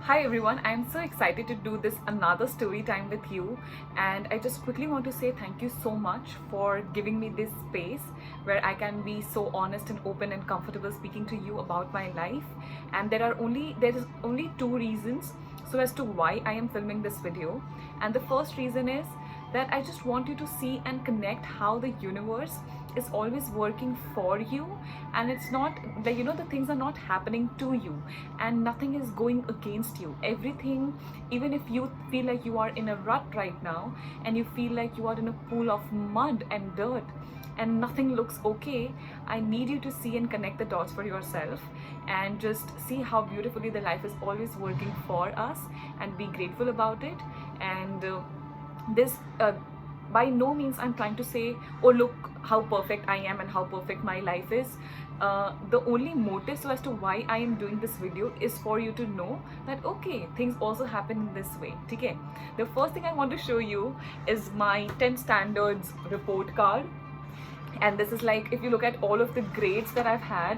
Hi everyone, I'm so excited to do this another story time with you, and I just quickly want to say thank you so much for giving me this space where I can be so honest and open and comfortable speaking to you about my life. And there is only two reasons so as to why I am filming this video. And the first reason is that I just want you to see and connect how the universe is always working for you, and it's not like the things are not happening to you, and nothing is going against you. Everything, even if you feel like you are in a rut right now and you feel like you are in a pool of mud and dirt and nothing looks okay, I need you to see and connect the dots for yourself and just see how beautifully the life is always working for us, and be grateful about it. And this by no means I'm trying to say, oh look how perfect I am and how perfect my life is. The only motive so as to why I am doing this video is for you to know that okay, things also happen in this way. Okay, the first thing I want to show you is my 10 standards report card, and this is like, if you look at all of the grades that I've had,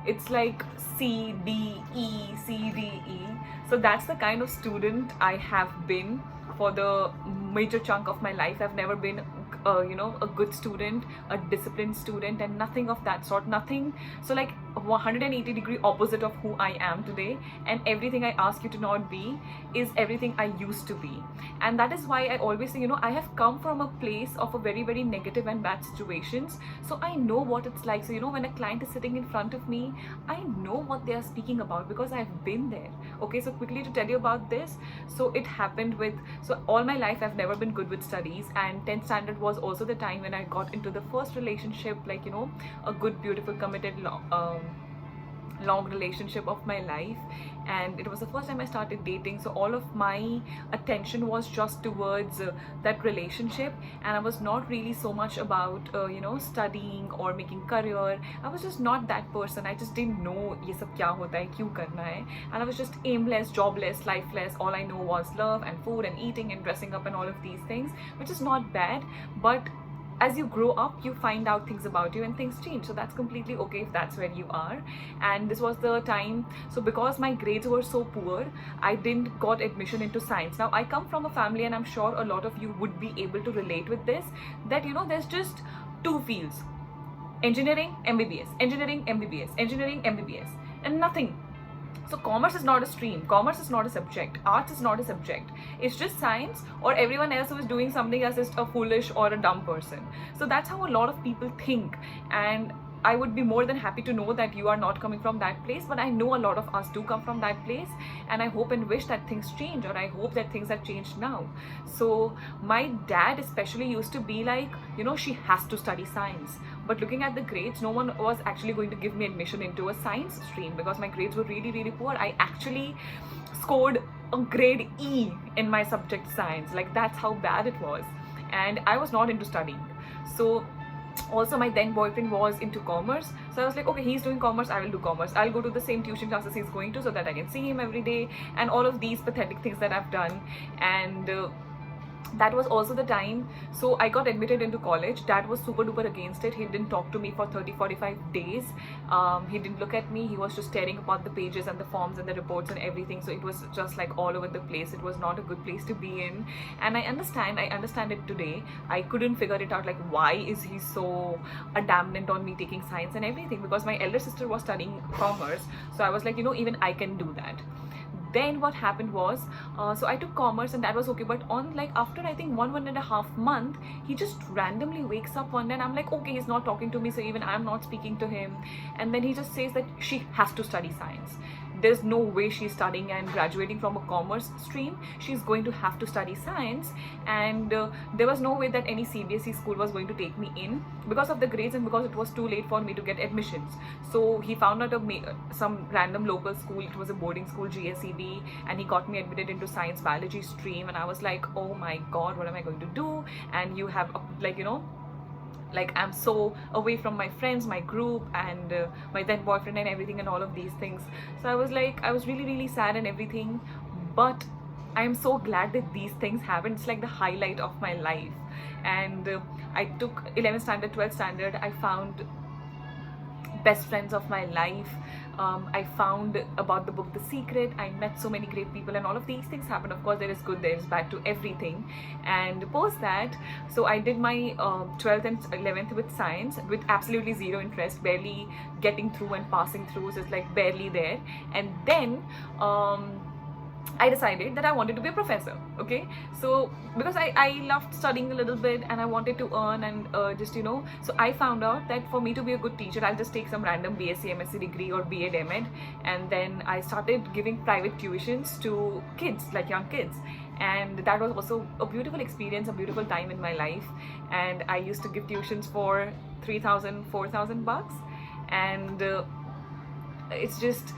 it's like C, D, E, C, D, E. So that's the kind of student I have been for the major chunk of my life. I've never been a good student, a disciplined student, and nothing of that sort. Nothing. So like 180-degree opposite of who I am today, and everything I ask you to not be is everything I used to be. And that is why I always say, I have come from a place of a very, very negative and bad situations, so I know what it's like. So when a client is sitting in front of me, I know what they are speaking about because I've been there. Okay, so quickly to tell you about this. So it happened with, so all my life I've never been good with studies, and 10th standard was also the time when I got into the first relationship, like a good, beautiful, committed long relationship of my life. And it was the first time I started dating, so all of my attention was just towards that relationship, and I was not really so much about studying or making career. I was just not that person. I just didn't know ye sab kya hota hai, kyun karna hai, and I was just aimless, jobless, lifeless. All I know was love and food and eating and dressing up and all of these things, which is not bad, but as you grow up, you find out things about you and things change. So that's completely okay if that's where you are. And this was the time. So because my grades were so poor, I didn't got admission into science. Now I come from a family, and I'm sure a lot of you would be able to relate with this, that there's just two fields: engineering, MBBS, engineering, MBBS, engineering, MBBS, and nothing. So commerce is not a stream, commerce is not a subject, arts is not a subject. It's just science, or everyone else who is doing something as just a foolish or a dumb person. So that's how a lot of people think. And I would be more than happy to know that you are not coming from that place, but I know a lot of us do come from that place, and I hope and wish that things change, or I hope that things have changed now. So my dad especially used to be like, she has to study science. But looking at the grades, no one was actually going to give me admission into a science stream because my grades were really, really poor. I actually scored a grade E in my subject science. Like, that's how bad it was. And I was not into studying. So also my then boyfriend was into commerce, so I was like, okay, he's doing commerce, I will do commerce. I'll go to the same tuition classes he's going to so that I can see him every day, and all of these pathetic things that I've done. And that was also the time. So I got admitted into college. Dad was super duper against it. He didn't talk to me for 30-45 days. He didn't look at me. He was just staring about the pages and the forms and the reports and everything. So it was just like all over the place. It was not a good place to be in. And I understand it today. I couldn't figure it out, like, why is he so adamant on me taking science and everything, because my elder sister was studying commerce. So I was like, even I can do that. Then what happened was, so I took commerce, and that was okay. But on, like, after I think one and a half month, he just randomly wakes up one day, and I'm like, okay, he's not talking to me, so even I'm not speaking to him. And then he just says that she has to study science. There's no way she's studying and graduating from a commerce stream. She's going to have to study science. And there was no way that any CBSE school was going to take me in because of the grades, and because it was too late for me to get admissions. So he found out some random local school. It was a boarding school, GSEB, and he got me admitted into science biology stream. And I was like, oh my god, what am I going to do? And you have like I'm so away from my friends, my group, and my then boyfriend and everything, and all of these things. So I was like, I was really, really sad and everything. But I am so glad that these things happened. It's like the highlight of my life. And I took 11th standard, 12th standard. I found best friends of my life. I found about the book The Secret. I met so many great people, and all of these things happened. Of course, there is good, there is bad to everything. And post that, so I did my 12th and 11th with science with absolutely zero interest, barely getting through and passing through, so it's like barely there. And then I decided that I wanted to be a professor. Okay, so because I loved studying a little bit and I wanted to earn and just so I found out that for me to be a good teacher, I'll just take some random BSc, MSc degree or BEd, MEd, and then I started giving private tuitions to kids, like young kids. And that was also a beautiful experience, a beautiful time in my life. And I used to give tuitions for 3,000, 4,000 bucks, and it's just,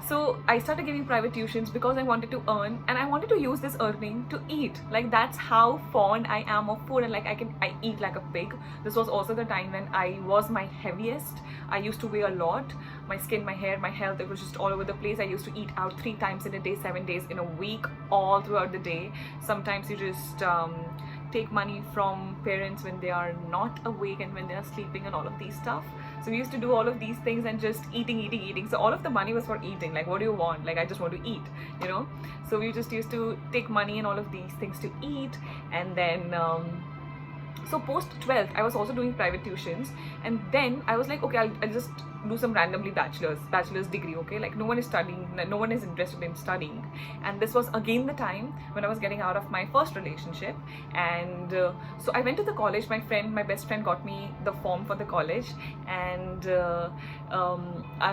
so I started giving private tuitions because I wanted to earn, and I wanted to use this earning to eat. Like, that's how fond I am of food, and like I eat like a pig. This was also the time when I was my heaviest. I used to weigh a lot. My skin, my hair, my health, it was just all over the place. I used to eat out 3 times in a day, 7 days in a week, all throughout the day. Sometimes you just take money from parents when they are not awake and when they are sleeping and all of these stuff. So we used to do all of these things and just eating. So all of the money was for eating. Like, what do you want? Like, I just want to eat, So we just used to take money and all of these things to eat. And then so post 12th, I was also doing private tuitions, and then I was like, okay, I'll just do some randomly bachelor's degree. Okay, like no one is studying, no one is interested in studying. And this was again the time when I was getting out of my first relationship. And so I went to the college. My best friend got me the form for the college, and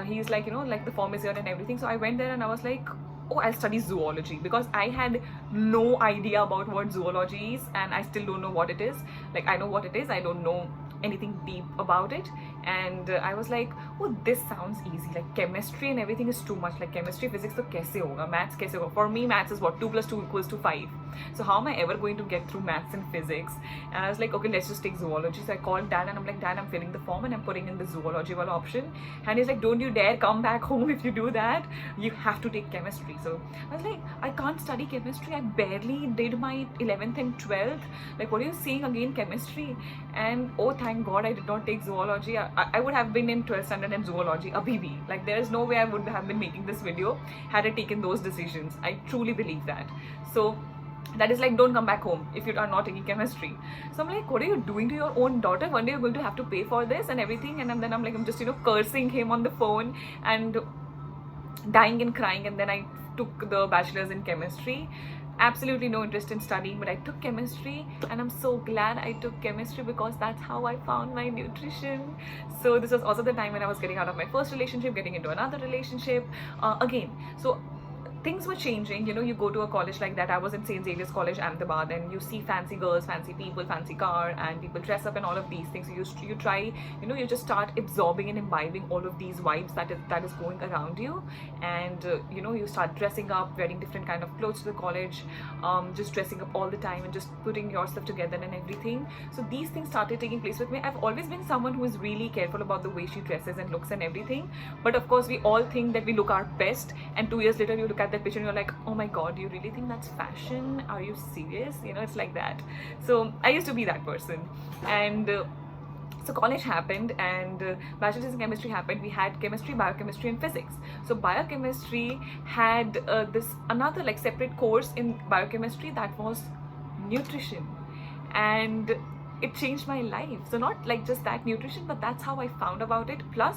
he's like, like the form is here and everything. So I went there and I was like, oh, I'll study zoology, because I had no idea about what zoology is, and I still don't know what it is. Like, I know what it is, I don't know anything deep about it. And I was like, oh, this sounds easy. Like, chemistry and everything is too much. Like, chemistry, physics, so kaise hoga? Maths kaise hoga? For me, maths is what? 2 plus 2 equals to 5. So how am I ever going to get through maths and physics? And I was like, okay, let's just take zoology. So I called Dad and I'm like, Dad, I'm filling the form and I'm putting in the zoology option. And he's like, don't you dare come back home if you do that. You have to take chemistry. So I was like, I can't study chemistry. I barely did my 11th and 12th. Like, what are you saying again, chemistry? And oh, thank God I did not take zoology. I would have been in 12th standard and zoology, a BB. Like, there is no way I would have been making this video had I taken those decisions. I truly believe that. So that is like, don't come back home if you are not taking chemistry. So I'm like, what are you doing to your own daughter? One day you're going to have to pay for this and everything. And then I'm like, I'm just, cursing him on the phone and dying and crying. And then I took the bachelor's in chemistry. Absolutely no interest in studying, but I took chemistry, and I'm so glad I took chemistry because that's how I found my nutrition. So this was also the time when I was getting out of my first relationship, getting into another relationship again. So things were changing. You go to a college like that. I was in St. Xavier's College, Ahmedabad, and you see fancy girls, fancy people, fancy car, and people dress up and all of these things. So you try, you just start absorbing and imbibing all of these vibes that is going around you. And you start dressing up, wearing different kind of clothes to the college, just dressing up all the time and just putting yourself together and everything. So these things started taking place with me. I've always been someone who is really careful about the way she dresses and looks and everything. But of course, we all think that we look our best, and 2 years later you look at that picture and you're like, oh my God, do you really think that's fashion? Are you serious? It's like that. So I used to be that person. And so college happened, and bachelor's in chemistry happened. We had chemistry, biochemistry, and physics. So biochemistry had this another like separate course in biochemistry that was nutrition, and it changed my life. So not like just that nutrition, but that's how I found about it. Plus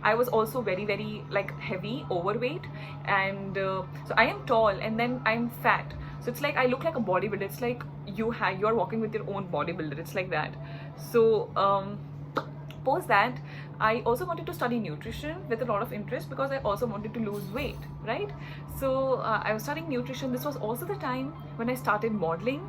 I was also very, very like heavy, overweight, and so I am tall and then I'm fat. So it's like I look like a bodybuilder. It's like you are walking with your own bodybuilder. It's like that. So post that, I also wanted to study nutrition with a lot of interest because I also wanted to lose weight, right? So I was studying nutrition. This was also the time when I started modeling.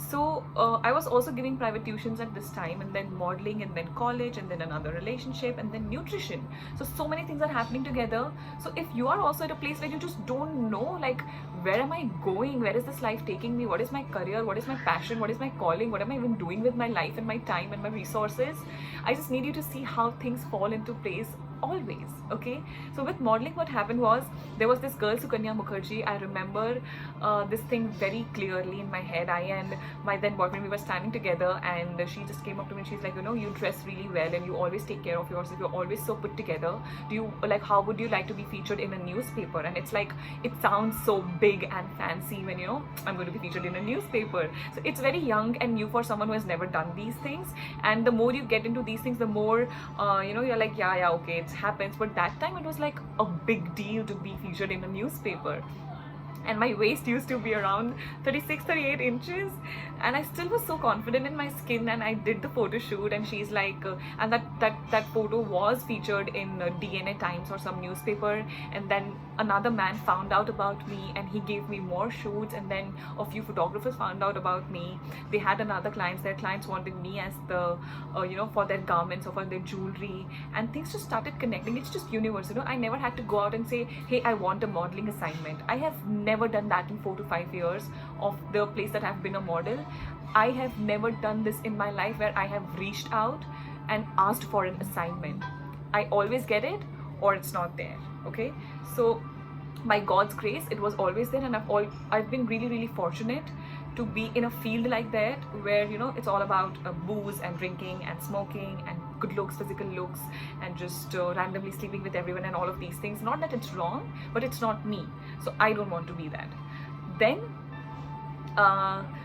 So I was also giving private tuitions at this time, and then modeling, and then college, and then another relationship, and then nutrition. So many things are happening together. So if you are also at a place where you just don't know, like, where am I going? Where is this life taking me? What is my career? What is my passion? What is my calling? What am I even doing with my life and my time and my resources? I just need you to see how things fall into place always. Okay, so with modeling, what happened was, there was this girl, Sukanya Mukherjee. I remember this thing very clearly in my head. I and my then boyfriend, we were standing together, and she just came up to me and she's like, you know, you dress really well and you always take care of yourself, you're always so put together. Do you like, how would you like to be featured in a newspaper? And it's like, it sounds so big and fancy when, you know, I'm going to be featured in a newspaper. So it's very young and new for someone who has never done these things. And the more you get into these things, the more you know, you're like, yeah, okay, it happens. But that time it was like a big deal to be featured in a newspaper. And my waist used to be around 36-38 inches, and I still was so confident in my skin. And I did the photo shoot, and she's like and that photo was featured in DNA Times or some newspaper. And then another man found out about me, and he gave me more shoots. And then a few photographers found out about me. They had another clients, their clients wanted me as the you know, for their garments or for their jewelry, and things just started connecting. It's just universe, you know. I never had to go out and say, hey, I want a modeling assignment. I have never done that in 4 to 5 years of the place that I've been a model. I have never done this in my life where I have reached out and asked for an assignment. I always get it, or it's not there. Okay, so by God's grace, it was always there. And I've been really fortunate to be in a field like that, where, you know, it's all about booze and drinking and smoking and good looks, physical looks, and just randomly sleeping with everyone and all of these things. Not that it's wrong, but it's not me. So I don't want to be that. Then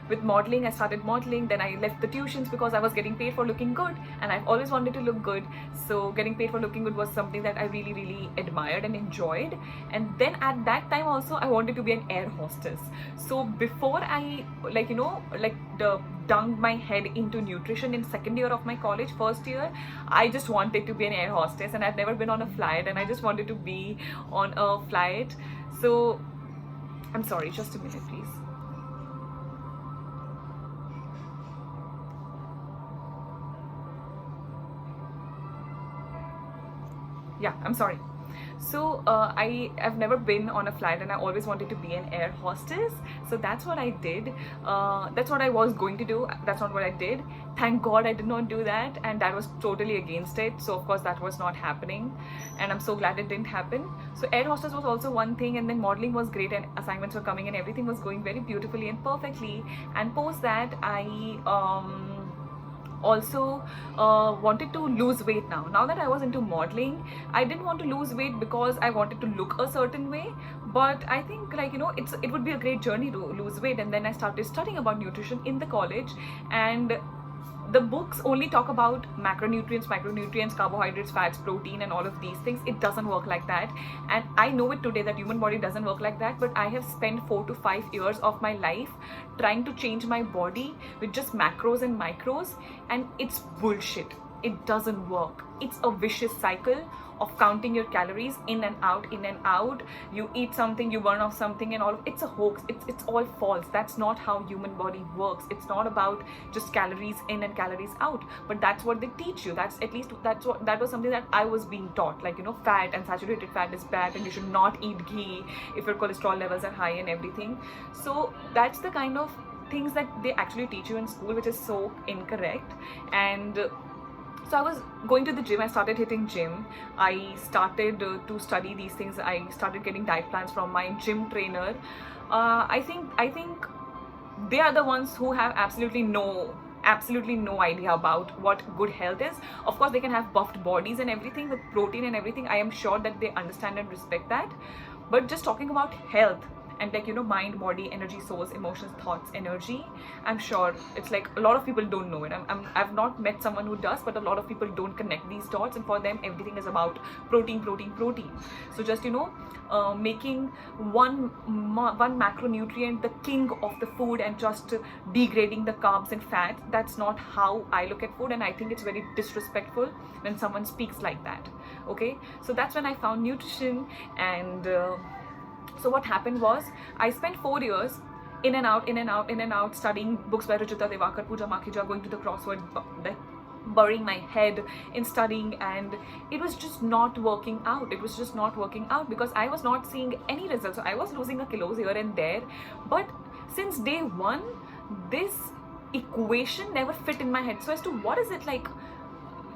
with modeling, I started modeling. Then I left the tuitions because I was getting paid for looking good, and I've always wanted to look good. So getting paid for looking good was something that I really admired and enjoyed. And then at that time also, I wanted to be an air hostess. So before I, like, you know, like dunked my head into nutrition in second year of my college, first year, I just wanted to be an air hostess. And I've never been on a flight, and I just wanted to be on a flight. So I'm sorry, just a minute please. Yeah, I'm sorry. So I have never been on a flight, and I always wanted to be an air hostess. So that's what I did. That's what I was going to do. That's not what I did. Thank God I did not do that, and that was totally against it. So of course that was not happening, and I'm so glad it didn't happen. So air hostess was also one thing, and then modeling was great, and assignments were coming, and everything was going very beautifully and perfectly. And post that, I also wanted to lose weight. Now that I was into modeling, I didn't want to lose weight because I wanted to look a certain way, but I think, like, you know, it would be a great journey to lose weight. And then I started studying about nutrition in the college, and the books only talk about macronutrients, micronutrients, carbohydrates, fats, protein, and all of these things. It doesn't work like that, and I know it today that human body doesn't work like that. But I have spent 4 to 5 years of my life trying to change my body with just macros and micros, and it's bullshit. It doesn't work. It's a vicious cycle of counting your calories in and out, in and out. You eat something, you burn off something, and all. It's a hoax. It's all false. That's not how human body works. It's not about just calories in and calories out. But that's what they teach you. That was something that I was being taught. Like, you know, fat and saturated fat is bad, and you should not eat ghee if your cholesterol levels are high and everything. So that's the kind of things that they actually teach you in school, which is so incorrect. And so I was going to the gym. I started hitting gym. I started to study these things. I started getting diet plans from my gym trainer. I think they are the ones who have absolutely no idea about what good health is. Of course, they can have buffed bodies and everything with protein and everything. I am sure that they understand and respect that. But just talking about health, and, like, you know, mind, body, energy, source, emotions, thoughts, energy, I'm sure it's like a lot of people don't know it. I've not met someone who does, but a lot of people don't connect these dots, and for them everything is about protein. So just, you know, making one macronutrient the king of the food and just degrading the carbs and fats. That's not how I look at food, and I think it's very disrespectful when someone speaks like that. Okay, so that's when I found nutrition. And so what happened was, I spent 4 years in and out, studying books by Ruchita Devakar, Pooja Makhija, going to the crossword, burying my head in studying, and it was just not working out. Because I was not seeing any results. So I was losing a kilos here and there, but since day one, this equation never fit in my head. So as to what is it like,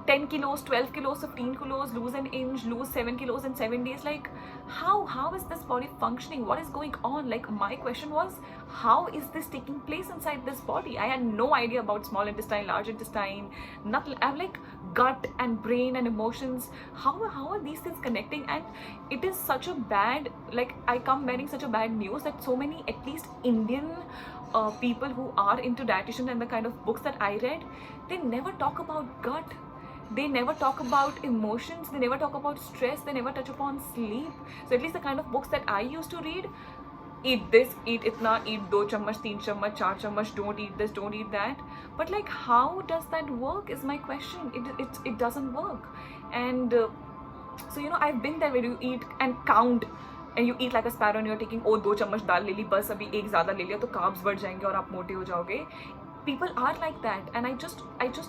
10 kilos, 12 kilos, 15 kilos, lose an inch, lose 7 kilos in 7 days. Like, how is this body functioning? What is going on? Like, my question was, how is this taking place inside this body? I had no idea about small intestine, large intestine, nothing. I'm like, gut and brain and emotions, how are these things connecting? And it is such a bad, like, I come bearing such a bad news that so many, at least Indian people who are into dietitian and the kind of books that I read, they never talk about gut. They never talk about emotions, they never talk about stress, they never touch upon sleep. So at least the kind of books that I used to read, eat this, eat itna, eat 2 chammach, 3 chammach, 4 chammach, don't eat this, don't eat that. But like, how does that work is my question. It doesn't work. And so, you know, I've been there where you eat and count, and you eat like a sparrow and you're taking, oh 2 chammach dal ले ली, बस अभी एक ज़्यादा ले लिया तो carbs बढ़ जाएंगे और आप मोटे हो जाओगे. People are like that, and I just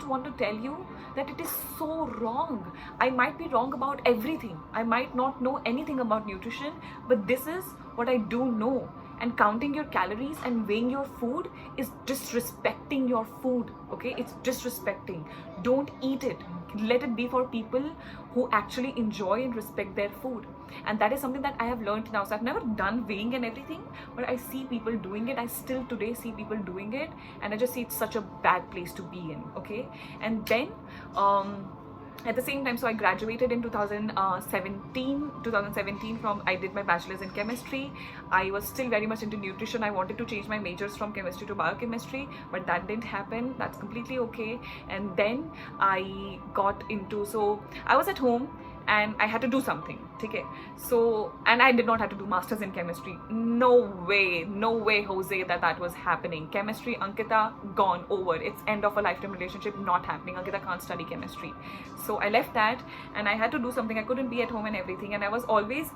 want to tell you that it is so wrong. I might be wrong about everything. I might not know anything about nutrition, but this is what I do know. And counting your calories and weighing your food is disrespecting your food, okay? It's disrespecting. Don't eat it. Let it be for people who actually enjoy and respect their food. And that is something that I have learned now. So I've never done weighing and everything, but I see people doing it. I still today see people doing it, and I just see it's such a bad place to be in, okay? And then at the same time, so I graduated in 2017 from, I did my bachelor's in chemistry. I was still very much into nutrition. I wanted to change my majors from chemistry to biochemistry, but that didn't happen. That's completely okay. And then I got into, so I was at home and I had to do something, okay? So, and I did not have to do masters in chemistry. No way, Jose, that was happening. Chemistry, Ankita, gone, over. It's end of a lifetime relationship, not happening. Ankita can't study chemistry. So I left that and I had to do something. I couldn't be at home and everything, and I was always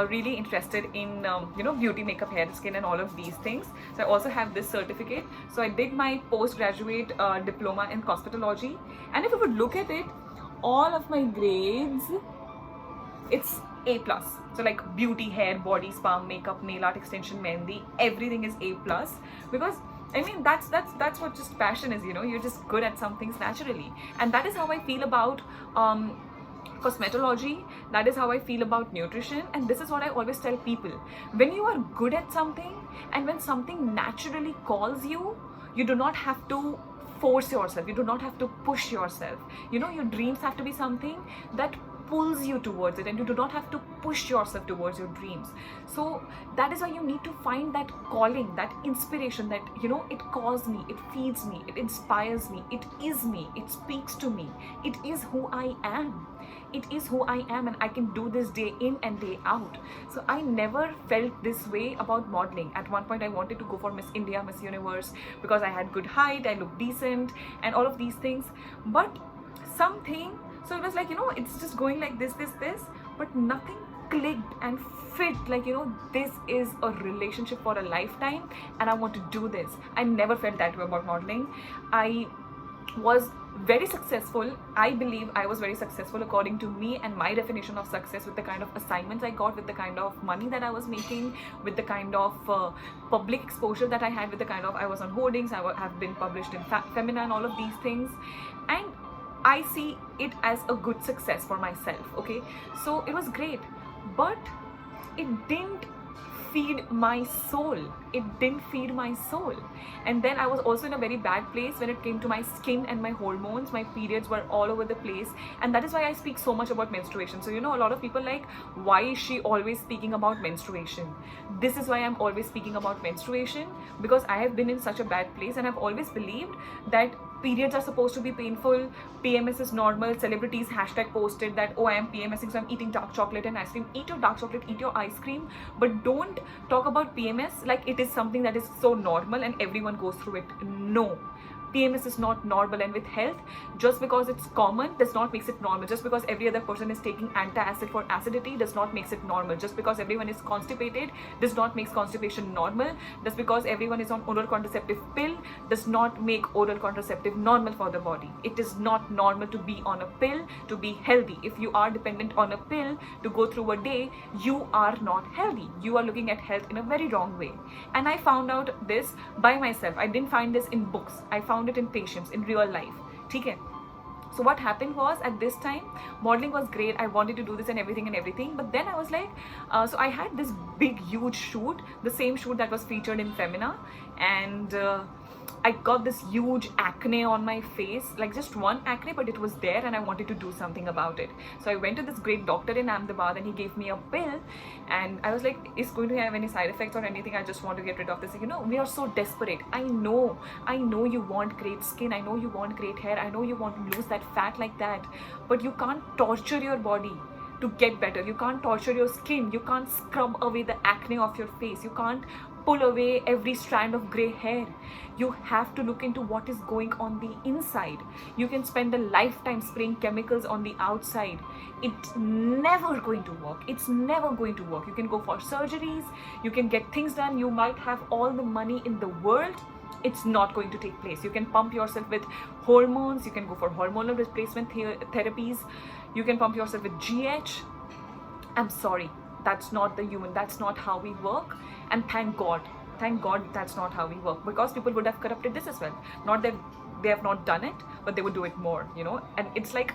really interested in you know, beauty, makeup, hair, skin and all of these things. So I also have this certificate. So I did my postgraduate diploma in cosmetology, and if you would look at it, all of my grades, it's A+. So like beauty, hair, body spa, makeup, nail art, extension, mehndi, everything is A+, because I mean that's what just passion is, you know. You're just good at some things naturally, and that is how I feel about cosmetology. That is how I feel about nutrition, and this is what I always tell people. When you are good at something and when something naturally calls you, you do not have to force yourself, you do not have to push yourself. You know, your dreams have to be something that pulls you towards it, and you do not have to push yourself towards your dreams. So that is why you need to find that calling, that inspiration, that, you know, it calls me, it feeds me, it inspires me, it is me, it speaks to me, it is who I am. It is who I am, and I can do this day in and day out. So I never felt this way about modeling. At one point I wanted to go for Miss India, Miss Universe, because I had good height, I looked decent and all of these things, but something, so it was like, you know, it's just going like this, but nothing clicked and fit, like, you know, this is a relationship for a lifetime and I want to do this. I never felt that way about modeling. I was very successful. I believe I was very successful according to me and my definition of success, with the kind of assignments I got, with the kind of money that I was making, with the kind of public exposure that I had, with the kind of, I was on hoardings, I have been published in Femina and all of these things, and I see it as a good success for myself, okay? So it was great, but it didn't feed my soul. It didn't feed my soul. And then I was also in a very bad place when it came to my skin and my hormones. My periods were all over the place, and that is why I speak so much about menstruation. So, you know, a lot of people like, why is she always speaking about menstruation? This is why I'm always speaking about menstruation, because I have been in such a bad place, and I've always believed that periods are supposed to be painful, PMS is normal. Celebrities hashtag posted that, oh, I am PMSing, so I'm eating dark chocolate and ice cream. Eat your dark chocolate, eat your ice cream, but don't talk about PMS like it is something that is so normal and everyone goes through it. No. PMS is not normal, and with health, just because it's common does not make it normal. Just because every other person is taking antacid for acidity does not make it normal. Just because everyone is constipated does not make constipation normal. Just because everyone is on oral contraceptive pill does not make oral contraceptive normal for the body. It is not normal to be on a pill to be healthy. If you are dependent on a pill to go through a day, you are not healthy. You are looking at health in a very wrong way. And I found out this by myself. I didn't find this in books. I found it in patients, in real life. Okay? So what happened was, at this time, modeling was great. I wanted to do this and everything. But then I was like, so I had this big, huge shoot, the same shoot that was featured in Femina, and I got this huge acne on my face, like just one acne, but it was there, and I wanted to do something about it. So I went to this great doctor in Ahmedabad, and he gave me a pill, and I was like, is going to have any side effects or anything? I just want to get rid of this. You know, we are so desperate. I know you want great skin. I know you want great hair. I know you want to lose that fat like that, but you can't torture your body to get better. You can't torture your skin. You can't scrub away the acne off your face. You can't pull away every strand of gray hair. You have to look into what is going on the inside. You can spend a lifetime spraying chemicals on the outside. It's never going to work. It's never going to work. You can go for surgeries, you can get things done, you might have all the money in the world. It's not going to take place. You can pump yourself with hormones, you can go for hormonal replacement therapies, you can pump yourself with GH. I'm sorry, that's not the human, that's not how we work. And thank God that's not how we work, because people would have corrupted this as well. Not that they have not done it, but they would do it more, you know. And it's like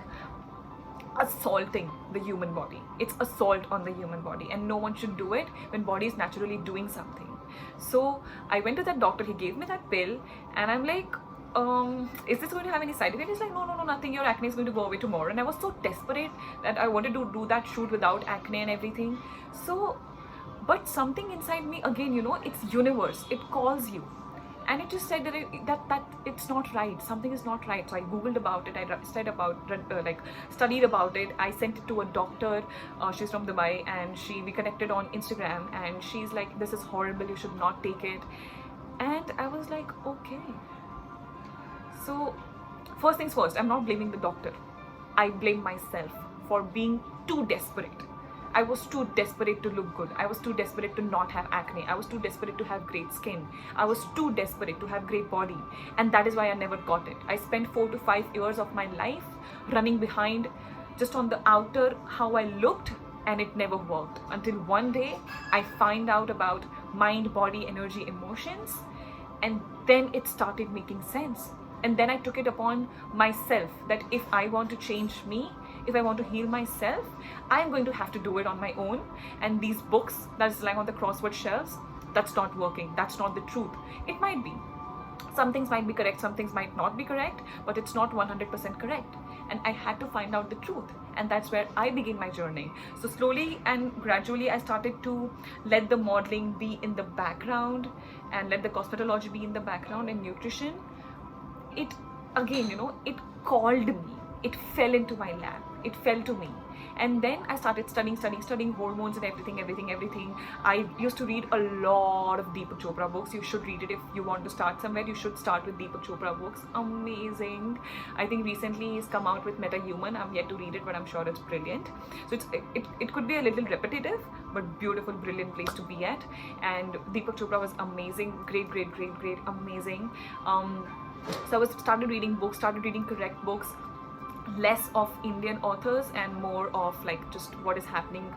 assaulting the human body. It's assault on the human body, and no one should do it when body is naturally doing something. So I went to that doctor, he gave me that pill, and I'm like, is this going to have any side effects? He's like, no, nothing, your acne is going to go away tomorrow. And I was so desperate that I wanted to do that shoot without acne and everything. So, but something inside me, again, you know, it's universe, it calls you, and it just said that it's not right, something is not right. So I googled about it, I studied about it, I sent it to a doctor, she's from Dubai, and we connected on Instagram, and she's like, this is horrible, you should not take it. And I was like, okay. So first things first, I'm not blaming the doctor, I blame myself for being too desperate. I was too desperate to look good. I was too desperate to not have acne. I was too desperate to have great skin. I was too desperate to have great body. And that is why I never got it. I spent 4 to 5 years of my life running behind just on the outer how I looked, and it never worked. Until one day I find out about mind, body, energy, emotions, and then it started making sense. And then I took it upon myself that if I want to change me, if I want to heal myself, I'm going to have to do it on my own. And these books that's lying on the crossword shelves, that's not working. That's not the truth. It might be. Some things might be correct, some things might not be correct, but it's not 100% correct. And I had to find out the truth. And that's where I began my journey. So slowly and gradually, I started to let the modeling be in the background and let the cosmetology be in the background, and nutrition. It, again, you know, it called me. It fell into my lap. It fell to me. And then I started studying hormones and everything. I used to read a lot of Deepak Chopra books. You should read it if you want to start somewhere. You should start with Deepak Chopra books. Amazing. I think recently he's come out with Meta Human. I've yet to read it, but I'm sure it's brilliant. So it could be a little repetitive, but beautiful, brilliant place to be at. And Deepak Chopra was amazing. Great, amazing. So I started reading books, started reading correct books, less of Indian authors and more of like just what is happening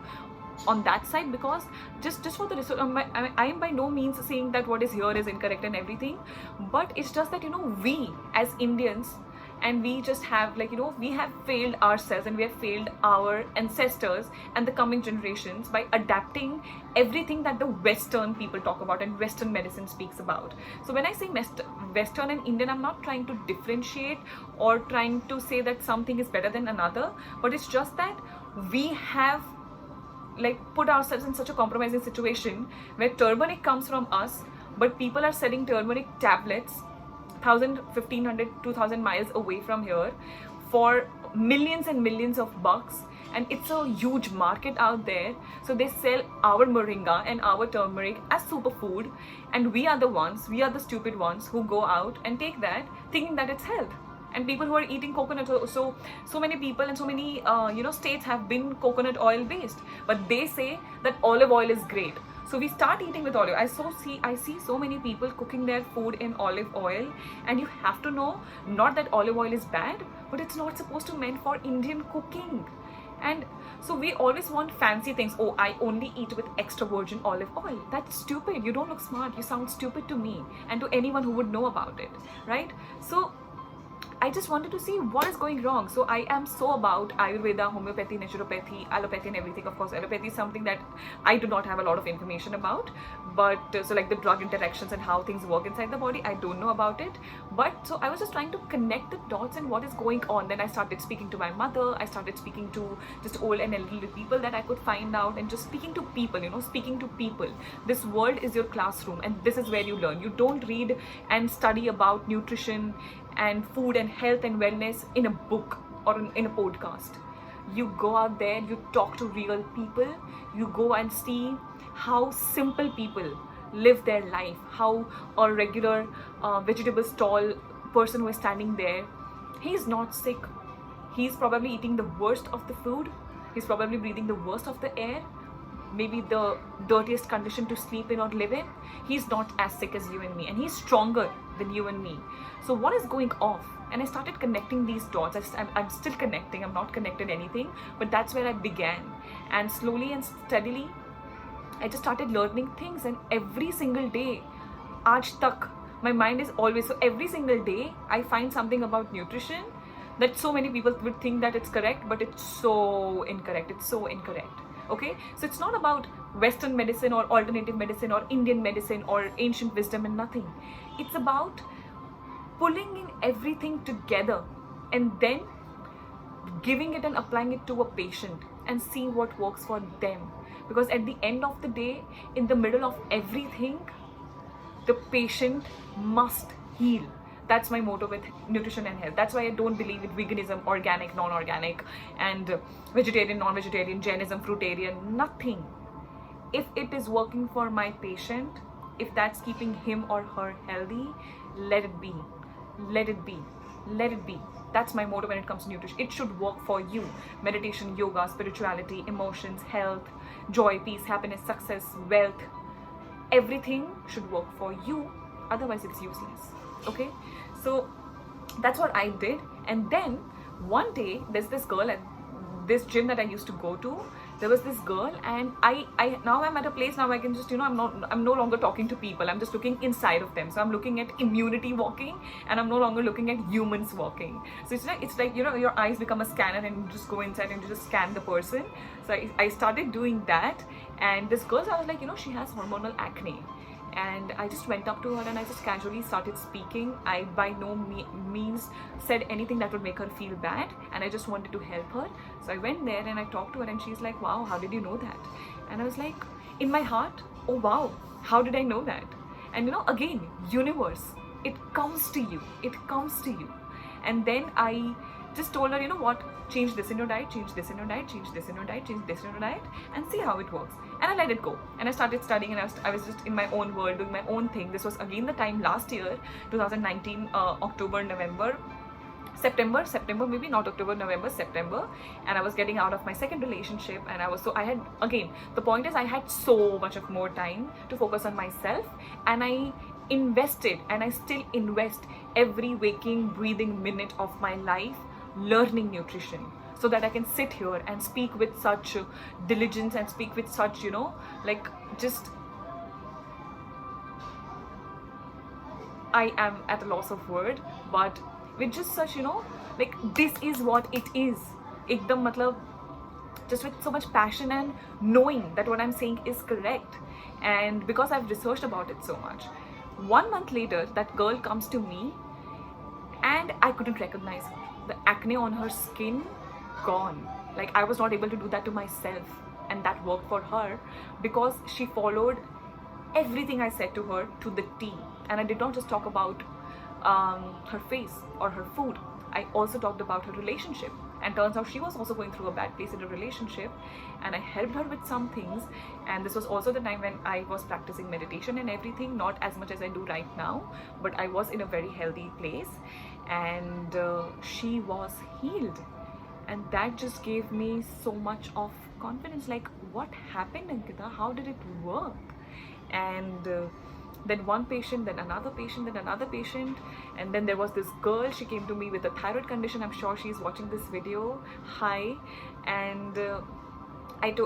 on that side, because just for the research, I am by no means saying that what is here is incorrect and everything, but it's just that, you know, we as Indians, and we just have, like, you know, we have failed ourselves and we have failed our ancestors and the coming generations by adapting everything that the Western people talk about and Western medicine speaks about. So when I say Western and Indian, I'm not trying to differentiate or trying to say that something is better than another, but it's just that we have like put ourselves in such a compromising situation where turmeric comes from us, but people are selling turmeric tablets 1,000, 1,500, 2,000 miles away from here for millions and millions of bucks, and it's a huge market out there. So they sell our moringa and our turmeric as superfood, and we are the stupid ones who go out and take that thinking that it's health. And people who are eating coconut, so many people and so many states have been coconut oil based, but they say that olive oil is great. So we start eating with olive. I see so many people cooking their food in olive oil, and you have to know, not that olive oil is bad, but it's not supposed to meant for Indian cooking. And so we always want fancy things. Oh, I only eat with extra virgin olive oil. That's stupid. You don't look smart. You sound stupid to me and to anyone who would know about it, right? So I just wanted to see what is going wrong. So I am so about Ayurveda, homeopathy, naturopathy, allopathy and everything. Of course, allopathy is something that I do not have a lot of information about. But so like the drug interactions and how things work inside the body, I don't know about it. But so I was just trying to connect the dots and what is going on. Then I started speaking to my mother. I started speaking to just old and elderly people that I could find out, and just speaking to people, speaking to people. This world is your classroom, and this is where you learn. You don't read and study about nutrition and food and health and wellness in a book or in a podcast. You go out there, you talk to real people, you go and see how simple people live their life, how a regular vegetable stall person who is standing there, he's not sick, he's probably eating the worst of the food, he's probably breathing the worst of the air, maybe the dirtiest condition to sleep in or live in. He's not as sick as you and me, and he's stronger than you and me. So what is going off? And I started connecting these dots. I'm still connecting, I'm not connected anything, but that's where I began. And slowly and steadily I just started learning things, and every single day, aaj tak, my mind is always, so every single day I find something about nutrition that so many people would think that it's correct, but it's so incorrect. It's so incorrect. Okay, so it's not about Western medicine or alternative medicine or Indian medicine or ancient wisdom and nothing. It's about pulling in everything together and then giving it and applying it to a patient and see what works for them. Because at the end of the day, in the middle of everything, the patient must heal. That's my motto with nutrition and health. That's why I don't believe in veganism, organic, non-organic, and vegetarian, non-vegetarian, Jainism, fruitarian, nothing. If it is working for my patient, if that's keeping him or her healthy, let it be. Let it be. Let it be. That's my motto when it comes to nutrition. It should work for you. Meditation, yoga, spirituality, emotions, health, joy, peace, happiness, success, wealth. Everything should work for you. Otherwise, it's useless. Okay? So that's what I did. And then one day, there's this girl at this gym that I used to go to. There was this girl, and I now I'm at a place now I can just, I'm no longer talking to people. I'm just looking inside of them. So I'm looking at immunity walking, and I'm no longer looking at humans walking. So it's like your eyes become a scanner, and you just go inside and you just scan the person. So I started doing that, and this girl, I was like, she has hormonal acne. And I just went up to her and I just casually started speaking. I by no means said anything that would make her feel bad, and I just wanted to help her. So I went there and I talked to her, and she's like, wow, how did you know that? And I was like, in my heart, oh wow, how did I know that? And again, universe, it comes to you. It comes to you. And then I just told her, what, change this in your diet, change this in your diet, change this in your diet, change this in your diet, and see how it works. And I let it go, and I started studying, and I was just in my own world doing my own thing. This was again the time last year, 2019, October, November, September, maybe not October, November, September, and I was getting out of my second relationship, and I had, again, the point is I had so much of more time to focus on myself, and I invested, and I still invest every waking, breathing minute of my life learning nutrition, so that I can sit here and speak with such diligence and speak with such, like, just, I am at a loss of word, but with just such, like, this is what it is. Ekdam matlab, just with so much passion and knowing that what I'm saying is correct. And because I've researched about it so much, 1 month later, that girl comes to me, and I couldn't recognize her. The acne on her skin, gone. Like, I was not able to do that to myself, and that worked for her because she followed everything I said to her to the T. And I did not just talk about her face or her food. I also talked about her relationship, and turns out she was also going through a bad place in a relationship, and I helped her with some things. And this was also the time when I was practicing meditation and everything, not as much as I do right now, but I was in a very healthy place, and she was healed. And that just gave me so much of confidence, like, what happened, Ankita? How did it work? And then one patient, then another patient, then another patient, and then there was this girl. She came to me with a thyroid condition. I'm sure she's watching this video. Hi. And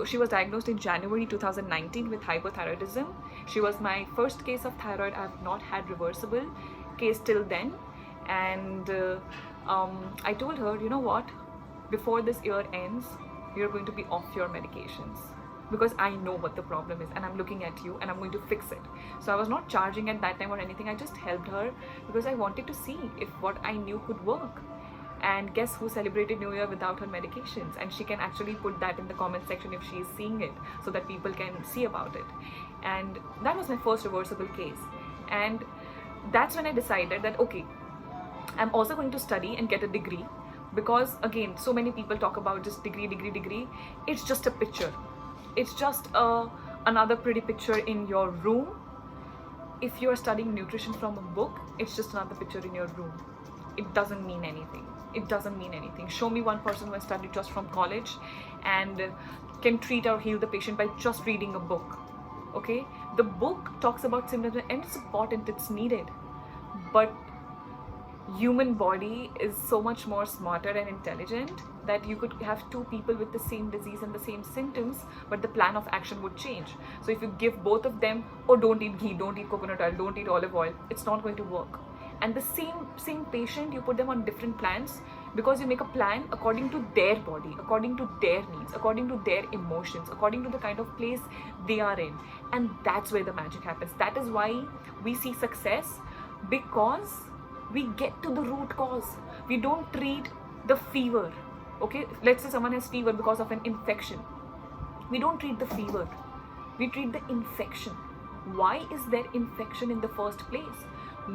she was diagnosed in January 2019 with hypothyroidism. She was my first case of thyroid. I've not had reversible case till then. And I told her, you know what, before this year ends, you're going to be off your medications, because I know what the problem is and I'm looking at you and I'm going to fix it. So I was not charging at that time or anything. I just helped her because I wanted to see if what I knew could work. And guess who celebrated New Year without her medications? And she can actually put that in the comment section if she is seeing it, so that people can see about it. And that was my first reversible case. And that's when I decided that, okay, I'm also going to study and get a degree, because again, so many people talk about just degree, degree, degree. It's just a picture. It's just another pretty picture in your room. If you're studying nutrition from a book, it's just another picture in your room. It doesn't mean anything. It doesn't mean anything. Show me one person who has studied just from college and can treat or heal the patient by just reading a book. Okay? The book talks about symptoms and it's important, it's needed. But human body is so much more smarter and intelligent that you could have two people with the same disease and the same symptoms, but the plan of action would change. So if you give both of them, oh, don't eat ghee, don't eat coconut oil, don't eat olive oil, it's not going to work. And the same patient, you put them on different plans, because you make a plan according to their body, according to their needs, according to their emotions, according to the kind of place they are in. And that's where the magic happens. That is why we see success, because we get to the root cause. We don't treat the fever. Okay, let's say someone has fever because of an infection. We don't treat the fever. We treat the infection. Why is there infection in the first place?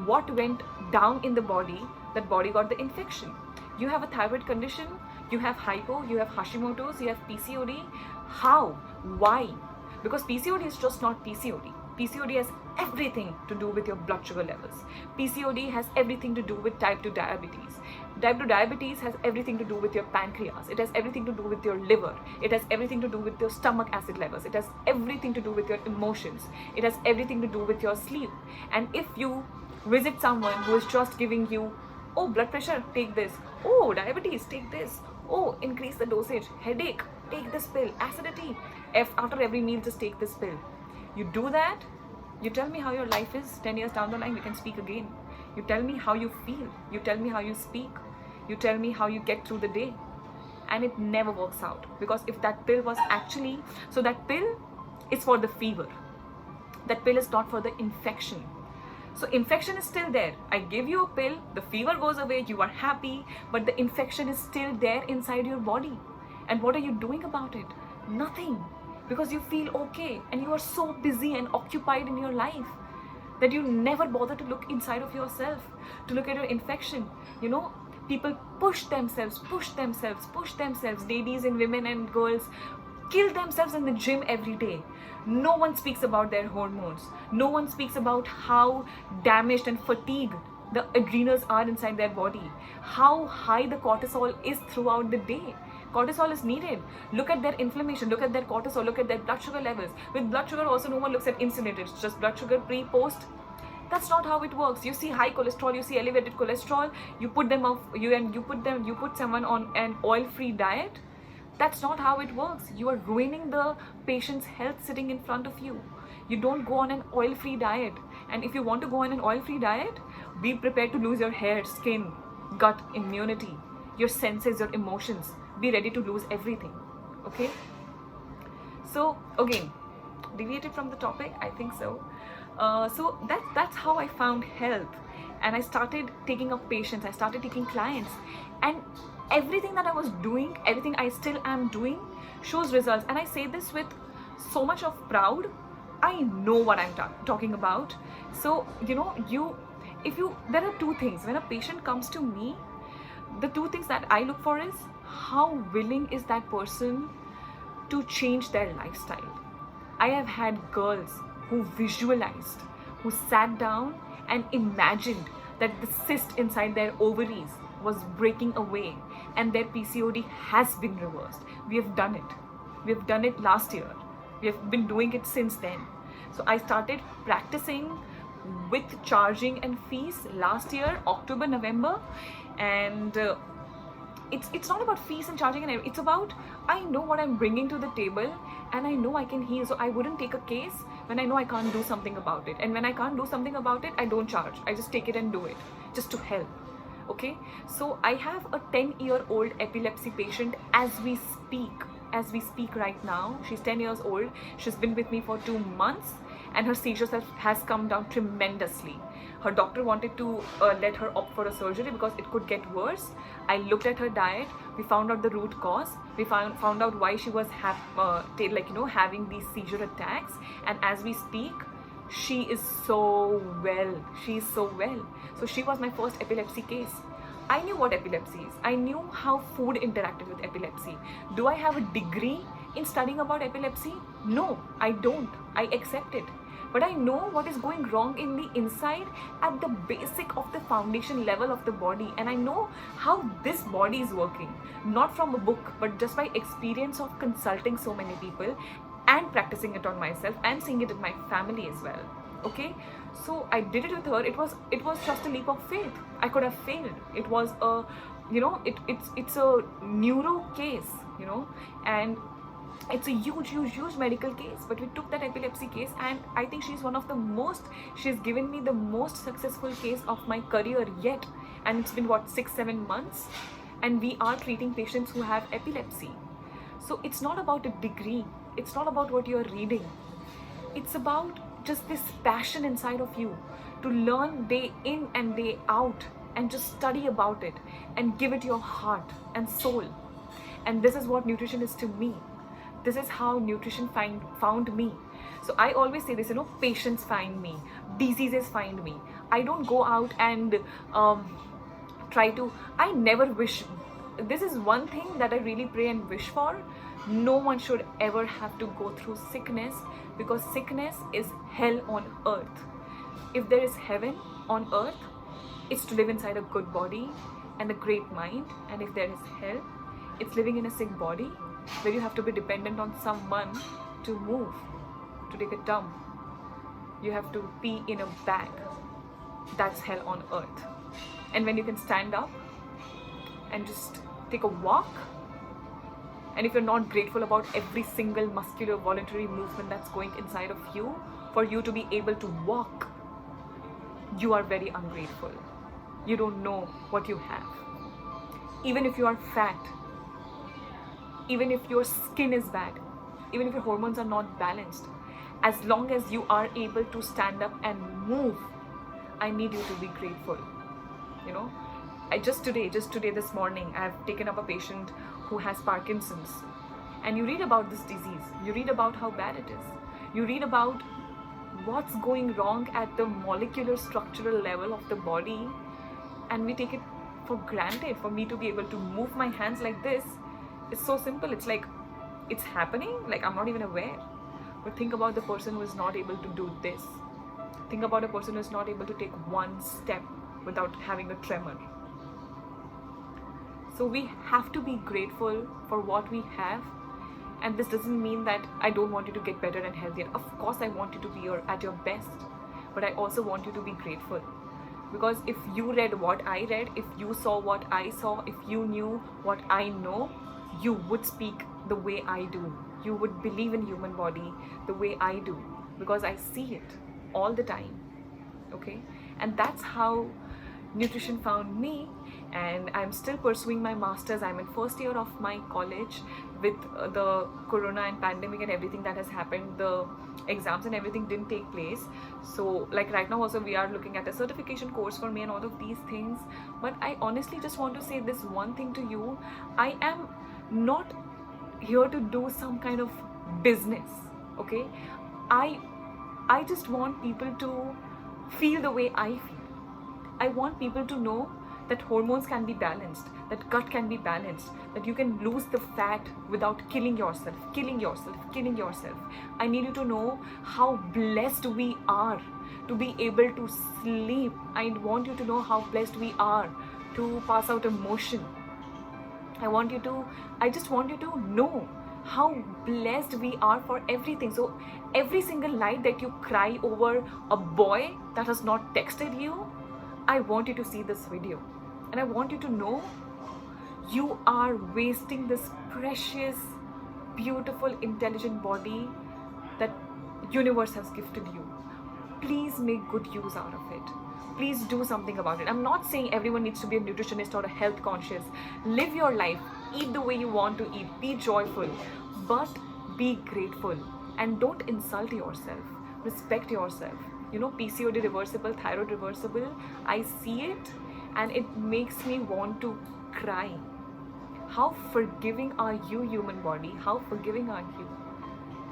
What went down in the body that body got the infection? You have a thyroid condition, you have hypo, you have Hashimoto's, you have PCOD. How? Why? Because PCOD is just not PCOD. PCOD has everything to do with your blood sugar levels. PCOD has everything to do with type 2 diabetes. Type 2 diabetes has everything to do with your pancreas. It has everything to do with your liver. It has everything to do with your stomach acid levels. It has everything to do with your emotions. It has everything to do with your sleep. And if you visit someone who is just giving you, oh, blood pressure, take this. Oh, diabetes, take this. Oh, increase the dosage. Headache, take this pill. Acidity, after every meal, just take this pill. You do that, you tell me how your life is 10 years down the line, we can speak again. You tell me how you feel. You tell me how you speak. You tell me how you get through the day. And it never works out. Because if that pill was actually, so that pill is for the fever. That pill is not for the infection. So infection is still there. I give you a pill, the fever goes away, you are happy, but the infection is still there inside your body. And what are you doing about it? Nothing. Because you feel okay and you are so busy and occupied in your life that you never bother to look inside of yourself, to look at your infection. You know, people push themselves, ladies and women and girls, kill themselves in the gym every day. No one speaks about their hormones. No one speaks about how damaged and fatigued the adrenals are inside their body, how high the cortisol is throughout the day. Cortisol is needed. Look at their inflammation, look at their cortisol, look at their blood sugar levels. With blood sugar also, no one looks at insulin, it's just blood sugar pre, post. That's not how it works. You see high cholesterol, you see elevated cholesterol, you put them off, you put someone on an oil-free diet. That's not how it works. You are ruining the patient's health sitting in front of you. You don't go on an oil-free diet. And if you want to go on an oil-free diet, be prepared to lose your hair, skin, gut, immunity, your senses, your emotions. Be ready to lose everything. Okay? So again, deviated from the topic, I think so. So that's how I found health. And I started taking up patients, I started taking clients. And everything that I was doing, everything I still am doing, shows results. And I say this with so much of proud. I know what I'm talking about. So, you know, there are two things. When a patient comes to me, the two things that I look for is how willing is that person to change their lifestyle. I have had girls who visualized, who sat down and imagined that the cyst inside their ovaries was breaking away and their PCOD has been reversed. We have done it. We have done it last year. We have been doing it since then. So I started practicing with charging and fees last year, October, November, and it's not about fees and charging and everything. It's about, I know what I'm bringing to the table and I know I can heal. So I wouldn't take a case when I know I can't do something about it. And when I can't do something about it, I don't charge. I just take it and do it just to help. Okay, so I have a 10-year-old epilepsy patient as we speak right now. She's 10 years old. She's been with me for 2 months, and her seizures has come down tremendously. Her doctor wanted to let her opt for a surgery because it could get worse. I looked at her diet. We found out the root cause. We found out why she was having these seizure attacks. And as we speak, she is so well. She's so well. So she was my first epilepsy case. I knew what epilepsy is. I knew how food interacted with epilepsy. Do I have a degree in studying about epilepsy? No, I don't. I accept it. But I know what is going wrong in the inside at the basic of the foundation level of the body. And I know how this body is working. Not from a book, but just by experience of consulting so many people and practicing it on myself and seeing it in my family as well. Okay, so I did it with her. It was just a leap of faith. I could have failed. It was a, it's a neuro case, and it's a huge medical case. But we took that epilepsy case, and I think she's given me the most successful case of my career yet. And it's been 6-7 months, and we are treating patients who have epilepsy. So it's not about a degree. It's not about what you're reading. It's about just this passion inside of you to learn day in and day out and just study about it and give it your heart and soul. And this is what nutrition is to me. This is how nutrition found me. So I always say this, patients find me, diseases find me. I don't go out and I never wish. This is one thing that I really pray and wish for. No one should ever have to go through sickness, because sickness is hell on earth. If there is heaven on earth, it's to live inside a good body and a great mind. And if there is hell, it's living in a sick body where you have to be dependent on someone to move, to take a dump. You have to pee in a bag. That's hell on earth. And when you can stand up and just take a walk, and if you're not grateful about every single muscular voluntary movement that's going inside of you for you to be able to walk, you are very ungrateful. You don't know what you have. Even if you are fat, even if your skin is bad, even if your hormones are not balanced, as long as you are able to stand up and move, I need you to be grateful. Just today, this morning, I've taken up a patient who has Parkinson's. And you read about this disease. You read about how bad it is. You read about what's going wrong at the molecular structural level of the body. And we take it for granted. For me to be able to move my hands like this, it's so simple. It's like, it's happening, like I'm not even aware. But think about the person who is not able to do this. Think about a person who is not able to take one step without having a tremor. So we have to be grateful for what we have. And this doesn't mean that I don't want you to get better and healthier. Of course, I want you to be at your best. But I also want you to be grateful. Because if you read what I read, if you saw what I saw, if you knew what I know, you would speak the way I do. You would believe in human body the way I do. Because I see it all the time. Okay? And that's how nutrition found me. And I'm still pursuing my master's. I'm in first year of my college. With the corona and pandemic and everything that has happened, the exams and everything didn't take place. So like right now also we are looking at a certification course for me and all of these things. But I honestly just want to say this one thing to you. I am not here to do some kind of business. Okay, I just want people to feel the way I feel. I want people to know that hormones can be balanced, that gut can be balanced, that you can lose the fat without killing yourself. I need you to know how blessed we are to be able to sleep. I want you to know how blessed we are to pass out a motion. I just want you to know how blessed we are for everything. So every single night that you cry over a boy that has not texted you, I want you to see this video. And I want you to know you are wasting this precious, beautiful, intelligent body that universe has gifted you. please make good use out of it. Please do something about it. I'm not saying everyone needs to be a nutritionist or a health conscious. Live your life, eat the way you want to eat, be joyful, but be grateful, and don't insult yourself. Respect yourself. You know, PCOD reversible, thyroid reversible, I see it and it makes me want to cry. How forgiving are you, human body? How forgiving are you?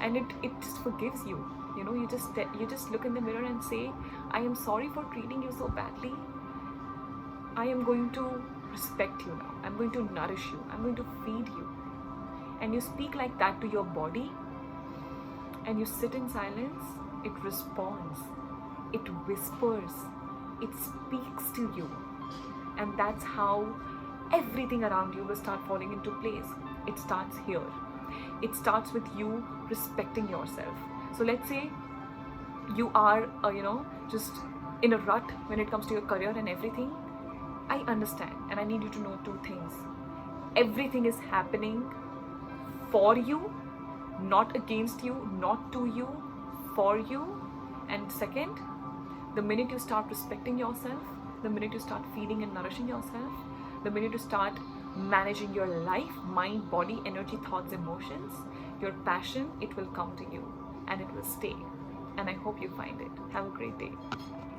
And it just forgives you. You know, you just look in the mirror and say, I am sorry for treating you so badly. I am going to respect you now. I'm going to nourish you. I'm going to feed you. And you speak like that to your body, and you sit in silence. It responds, it whispers, it speaks to you. And that's how everything around you will start falling into place. It starts here. It starts with you respecting yourself. So let's say you are, just in a rut when it comes to your career and everything. I understand, and I need you to know two things. Everything is happening for you, not against you, not to you, for you. And second, the minute you start respecting yourself, the minute you start feeding and nourishing yourself, the minute you start managing your life, mind, body, energy, thoughts, emotions, your passion, it will come to you and it will stay. And I hope you find it. Have a great day.